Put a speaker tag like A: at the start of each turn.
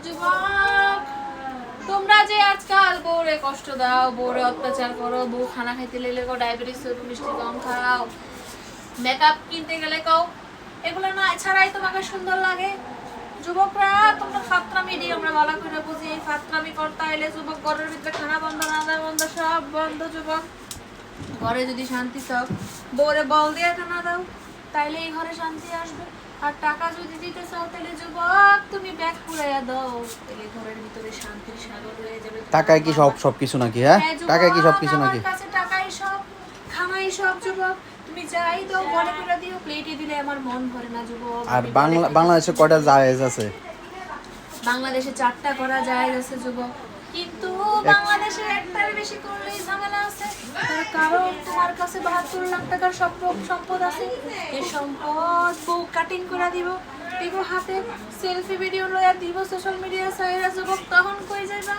A: যুবক তোমরা যে আজকাল বউরে কষ্ট দাও, বউরে অত্যাচার করো, বউ খানা খাইতে লেলে কও ডায়াবেটিস মিষ্টি কম খাও, মেকআপ কিনতে গেলে কও এগুলো না ছাড়াই তোমাকে সুন্দর লাগে। যুবকরা তোমরা ফাত্রামি দিয়ে আমরা ভালো করে বুঝি, এই ফাত্রামি করতে এলে যুবক ঘরের ভিতরে খানা বন্ধ, রান্না বন্ধ, সব বন্ধ। যুবক ঘরে যদি শান্তি চাও, বউরে বল দিয়ে খানা দাও, তাইলে এই ঘরে শান্তি আসবে। আর টাকা যদি দিতে চাও তাহলে যুবক তুমি ব্যাগ পুরাইয়া দাও, তাহলে ঘরের ভিতরে শান্তির সাগর হয়ে যাবে।
B: টাকায় কি সবকিছু নাকি? হ্যাঁ, টাকায় কি সবকিছু নাকি?
A: আমার কাছে টাকাই সব, খামাই সব। যুবক তুমি যাই দাও, ঘরে করে দিও, প্লেটে দিলে আমার মন ভরে না। যুবক
B: আর বাংলাদেশে কয়টা জায়েজ আছে?
A: বাংলাদেশে 4টা করা জায়েজ আছে যুবক, কিন্তু বাংলাদেশে একটার বেশি করলেই ঝামেলা আছে। তার কারণ তোমার কাছে 72 লাখ টাকার সম্পদ আছে, এই সম্পদ বউ কাটিং করে দিব হাতে, সেলফি ভিডিও লয়া দিব সোশ্যাল মিডিয়া সাইরা। যুবক তখন কই যাইবা?